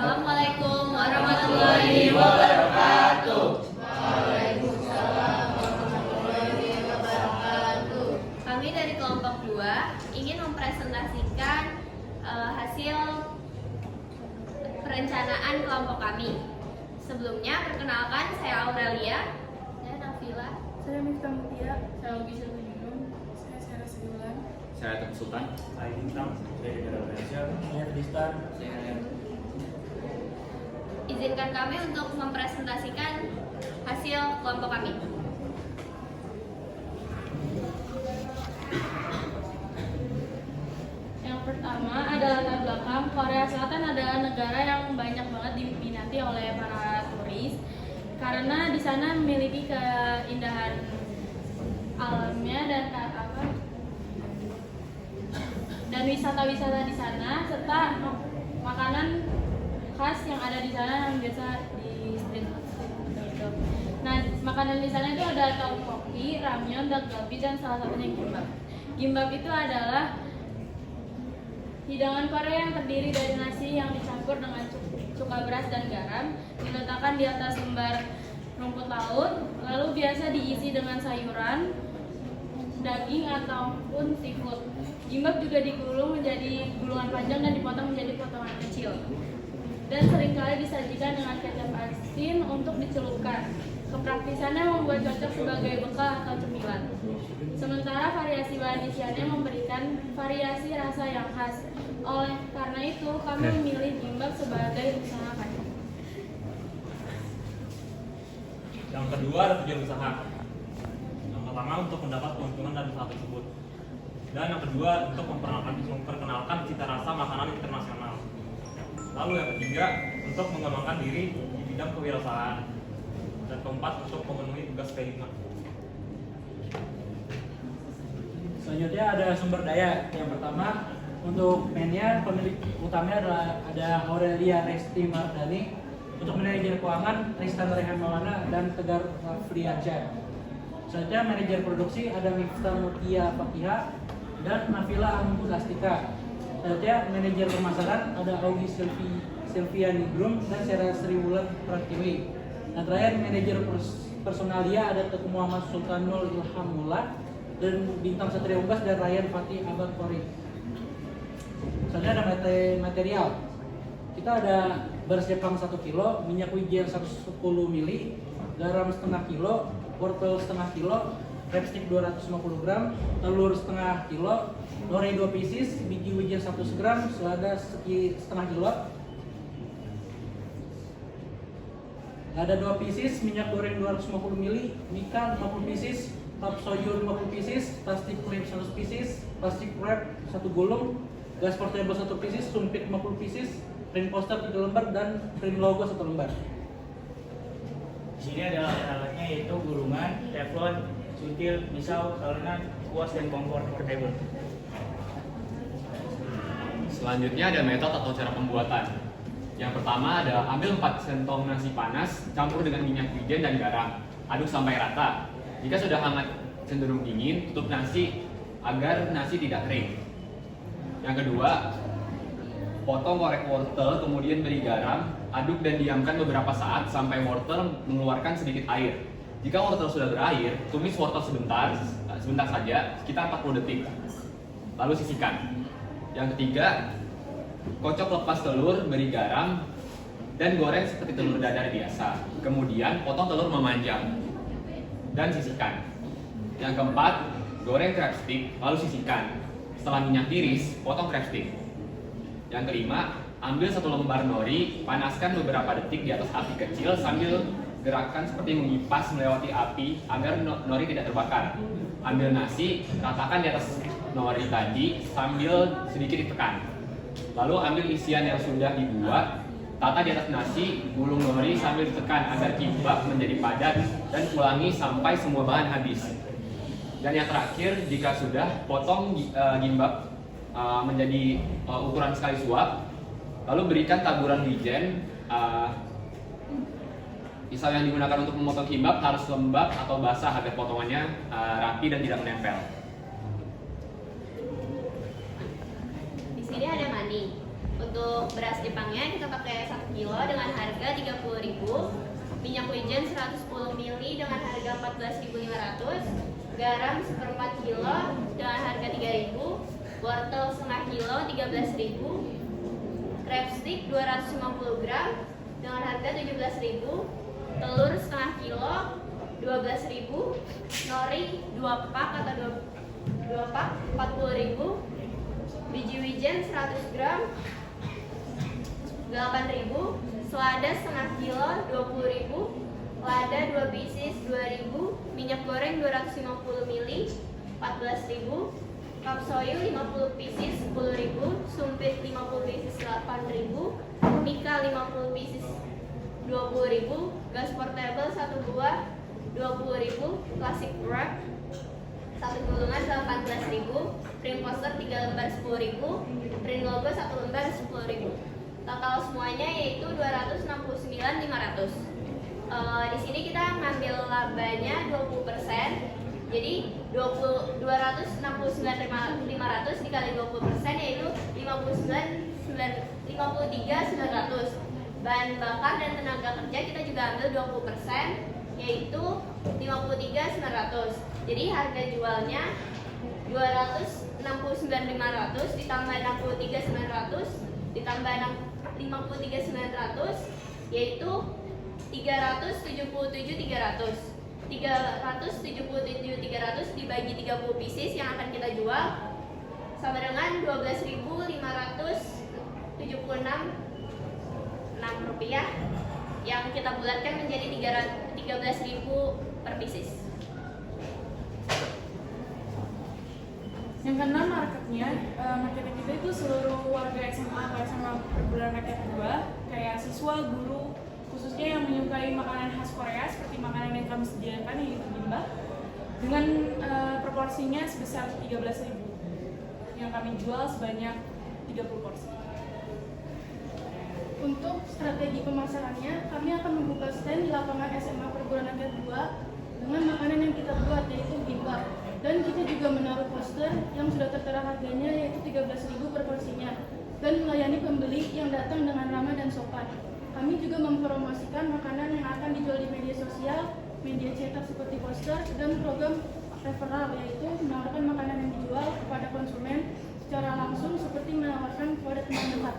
Assalamualaikum warahmatullahi wabarakatuh. Kami dari kelompok 2 ingin mempresentasikan hasil perencanaan kelompok kami. Sebelumnya, perkenalkan, saya Aurelia. Saya Nafila. Saya Miftah Mutia. Saya Bisa Tunjung. Saya Sarah Siulan. Saya Teguh Sultan. Saya Bintang, saya Dedara Malaysia. Saya Tristan. Izinkan kami untuk mempresentasikan hasil kelompok kami. Yang pertama ada latar belakang. Korea Selatan adalah negara yang banyak banget diminati oleh para turis karena di sana memiliki keindahan alamnya dan wisata-wisata di sana serta makanan khas yang ada di sana yang biasa di street gitu. Nah, makanan di sana itu ada tteokbokki, ramyeon, dakgalbi, dan salah satunya gimbap. Gimbap itu adalah hidangan Korea yang terdiri dari nasi yang dicampur dengan cuka beras dan garam, diletakkan di atas lembar rumput laut, lalu biasa diisi dengan sayuran, daging ataupun seafood. Gimbap juga digulung menjadi gulungan panjang dan dipotong menjadi potongan kecil. Dan seringkali disajikan dengan kecap asin untuk dicelupkan. Kepraktisannya membuat cocok sebagai bekal atau cemilan. Sementara variasi bahan isiannya memberikan variasi rasa yang khas. Oleh karena itu, kami memilih gimbap sebagai usaha kami. Yang kedua ada tujuan usaha. Yang pertama untuk mendapat keuntungan dari usaha tersebut. Dan yang kedua untuk memperkenalkan cita rasa makanan internasional. Lalu yang ketiga untuk mengembangkan diri di bidang kewirausahaan. Dan keempat untuk memenuhi tugas P5. Selanjutnya ada sumber daya. Yang pertama untuk mainnya pemilik utamanya adalah ada Aurelia Resti Mardani. Untuk manajer keuangan Tristan Rehan Maulana dan Tegar Rafliansyah. Selanjutnya manajer produksi ada Miftah Mutia Fakiha dan Nafila Ambulastika. Selanjutnya manajer pemasaran ada Augie Silviani Grum dan Sarah Sriwulan Pratiwi. Dan terakhir manajer personalia ada Teguh Muhammad Sultanul Ilhamullah dan Bintang Satria Unggas dan Ryan Fatih Abad Kori. Selanjutnya ada material. Kita ada beras Jepang 1 kilo, minyak wijen 110 ml, garam setengah kilo, wortel setengah kilo, crabstick 250 gram, telur setengah kilo, lore 2 pieces, biji wijen 100 gram, selada setengah kilo, lada 2 pieces, minyak goreng 250 ml, mika 50 pieces, top soyu 50 pieces, plastik klip 100 pieces, plastik wrap 1 gulung, gas portable 1 pieces, sumpit 50 pieces, print poster 3 lembar dan print logo 1 lembar. Di sini ada alat-alatnya yaitu gulungan, teflon, sutil, misau, salinan, kuas, dan kompor portable. Selanjutnya ada metode atau cara pembuatan. Yang pertama ada ambil 4 sendok nasi panas, campur dengan minyak wijen dan garam. Aduk sampai rata. Jika sudah hangat cenderung dingin, tutup nasi agar nasi tidak kering. Yang kedua, potong korek wortel, kemudian beri garam, aduk dan diamkan beberapa saat sampai wortel mengeluarkan sedikit air. Jika wortel sudah berair, tumis wortel sebentar saja, sekitar 40 detik. Lalu sisihkan. Yang ketiga, kocok lepas telur, beri garam, dan goreng seperti telur dadar biasa. Kemudian potong telur memanjang dan sisihkan. Yang keempat, goreng crab stick, lalu sisihkan. Setelah minyak tiris, potong crab stick. Yang kelima, ambil 1 lembar nori, panaskan beberapa detik di atas api kecil sambil gerakan seperti mengipas melewati api agar nori tidak terbakar. Ambil nasi, ratakan di atas nori tadi sambil sedikit ditekan. Lalu ambil isian yang sudah dibuat, tata di atas nasi, gulung nori sambil ditekan agar kimbap menjadi padat dan ulangi sampai semua bahan habis. Dan yang terakhir, jika sudah, potong gimbap menjadi ukuran sekali suap, lalu berikan taburan wijen. Pisau yang digunakan untuk memotong kimbap harus lembab atau basah agar potongannya rapi dan tidak menempel. Di sini ada maning. Untuk Untuk beras Jepangnya kita pakai 1 kilo dengan harga 30.000, minyak wijen 110 ml dengan harga 14.500, garam 1/4 kilo dengan harga 3.000, wortel setengah kilo 13.000, crab stick 250 gram dengan harga 17.000, telur setengah kilo 12.000, nori 2 pak atau 2 pak 40.000, biji wijen 100 gram 8.000, selada setengah kilo 20.000, lada 2 pieces 2.000, minyak goreng 250 ml 14.000, kapsoyu 50 pieces 10.000, sumpit 50 pieces 8.000, mika 50 pieces 20.000, gas portable 1 buah 20.000, classic wrap 1 gulungan 18.000, print poster 3 lembar 10.000, print logo 1 lembar 10.000. Total semuanya yaitu 269.500. Di sini kita ngambil labanya 20%. Jadi 269.500 dikali 20% yaitu 53.900. Bahan bakar dan tenaga kerja kita juga ambil 20% yaitu 53.900. Jadi harga jualnya 269.500 ditambah 63.900 ditambah 53.900 yaitu 377.300. 377.300 dibagi 30 pieces yang akan kita jual sama dengan 12.576 rupiah yang kita bulatkan menjadi 13.000 per pieces. Yang keenam marketnya, market kita itu seluruh warga SMA atau SMA perguruan rakyat 2, kayak siswa, guru, khususnya yang menyukai makanan khas Korea seperti makanan yang kami sediakan yaitu gimbap dengan proporsinya sebesar 13.000 yang kami jual sebanyak 30 porsi. Untuk strategi pemasarannya, kami akan membuka stand di lapangan SMA perguruan rakyat 2 dengan makanan yang kita buat yaitu gimbap. Dan kita juga menaruh poster yang sudah tertera harganya yaitu 13.000 per porsinya dan melayani pembeli yang datang dengan ramah dan sopan. Kami juga mempromosikan makanan yang akan dijual di media sosial, media cetak seperti poster, dan program referral yaitu menawarkan makanan yang dijual kepada konsumen secara langsung seperti menawarkan kepada teman dekat.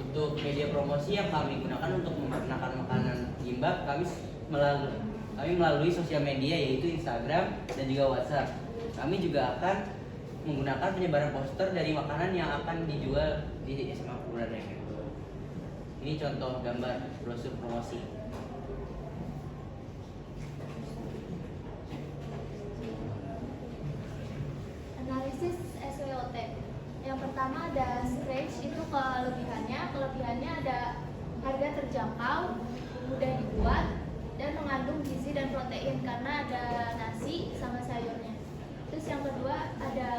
Untuk media promosi yang kami gunakan untuk memperkenalkan makanan gimbap, kami melalui sosial media yaitu Instagram dan juga WhatsApp. Kami juga akan menggunakan penyebaran poster dari makanan yang akan dijual di SMA Perguruan Rakyat. Ini contoh gambar brosur promosi. Analisis SWOT. Yang pertama ada stretch, itu kelebihannya ada harga terjangkau, mudah dibuat, dan mengandung gizi dan protein karena ada nasi sama sayurnya. Terus yang kedua ada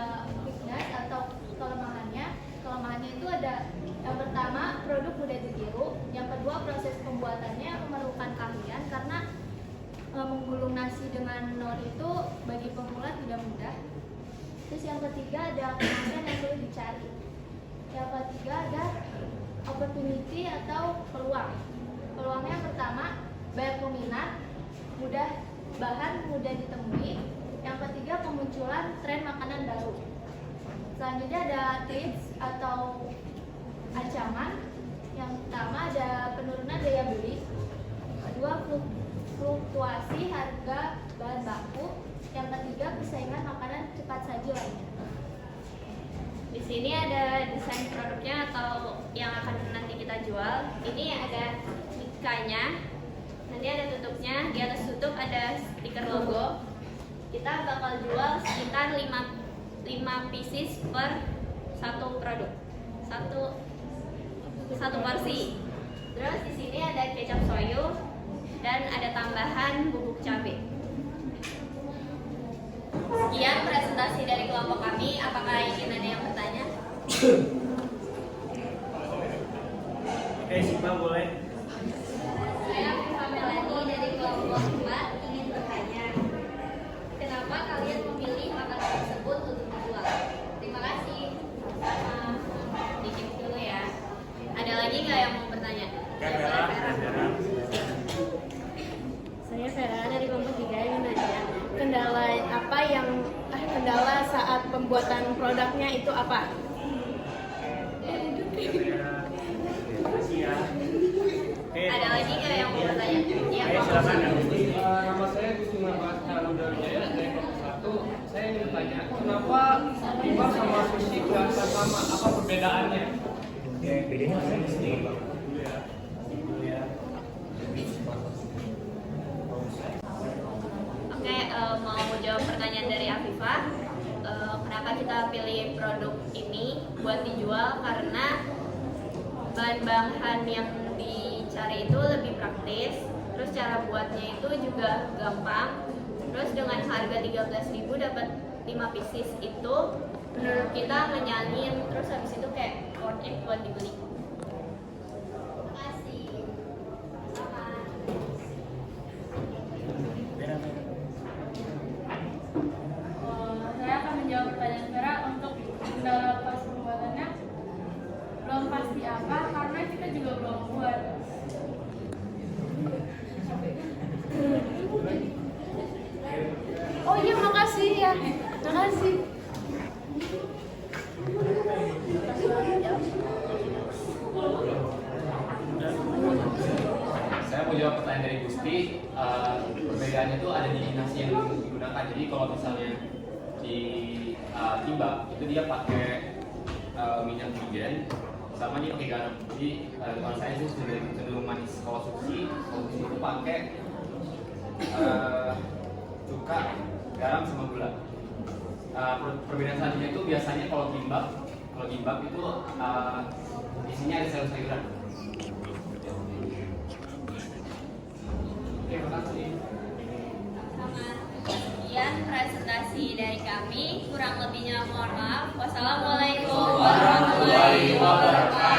weakness atau kelemahannya. Kelemahannya itu ada yang pertama produk mudah ditiru, yang kedua proses pembuatannya memerlukan keahlian karena menggulung nasi dengan nori itu bagi pemula tidak mudah. Terus yang ketiga ada kemasan yang perlu dicari. Yang ketiga ada opportunity atau peluang. Peluangnya yang pertama banyak peminat, bahan mudah ditemui. Yang ketiga pemunculan tren makanan baru. Selanjutnya ada tips atau ancaman. Yang pertama ada penurunan daya beli. Kedua fluktuasi harga bahan baku. Yang ketiga persaingan makanan cepat saji lainnya. Di sini ada desain produknya atau yang akan nanti kita jual. Ini ada mikanya. Nanti ada tutupnya, di atas tutup ada stiker logo. Kita bakal jual sekitar 5 pieces per satu produk, satu porsi. Terus di sini ada kecap soyu dan ada tambahan bubuk cabai. Sekian presentasi dari kelompok kami. Apakah ingin ada yang bertanya? Oke, Sipa boleh. Saya Melani dari kelompok 4 ingin bertanya, kenapa kalian memilih makanan tersebut untuk dijual? Terima kasih. lagi nggak yang mau bertanya? Saya Vera dari kelompok 3 ingin nanya, kendala saat pembuatan produknya itu apa? Ada lagi nggak yang mau bertanya? Iya, silakan. Nama saya Kusuma Baharudar Jaya dari kelompok 1. Saya ingin bertanya, kenapa gimbap sama sushi kelihatan sama? Apa perbedaannya? Bedanya apa sih? Oke, mau jawab pertanyaan dari Afifah. Kenapa kita pilih produk ini buat dijual? Karena bahan-bahan yang dicari itu lebih praktis, terus cara buatnya itu juga gampang, terus dengan harga 13.000 dapat 5 pieces itu menurut kita ngenyanin, terus habis itu kayak worth it buat dibeli. Terima kasih. Sama. Saya akan menjawab pertanyaan Vera. Untuk kendala pas pembuatannya belum pasti apa, karena kita juga belum buat. Oh iya, makasih ya. Makasih. Saya mau jawab pertanyaan dari Gusti. Perbedaannya itu ada di nasi yang digunakan. Jadi kalau misalnya di kimbap itu dia pakai minyak wijen, sama dia pakai garam. Jadi kalau saya sih cenderung manis. Kalau sushi itu pakai cuka, garam sama gula. Perbedaan selanjutnya itu biasanya kalau gimbap itu isinya ada sayur-sayuran. Oke, makasih. Sama. Sekian presentasi dari kami. Kurang lebihnya mohon maaf. Wassalamualaikum warahmatullahi wabarakatuh.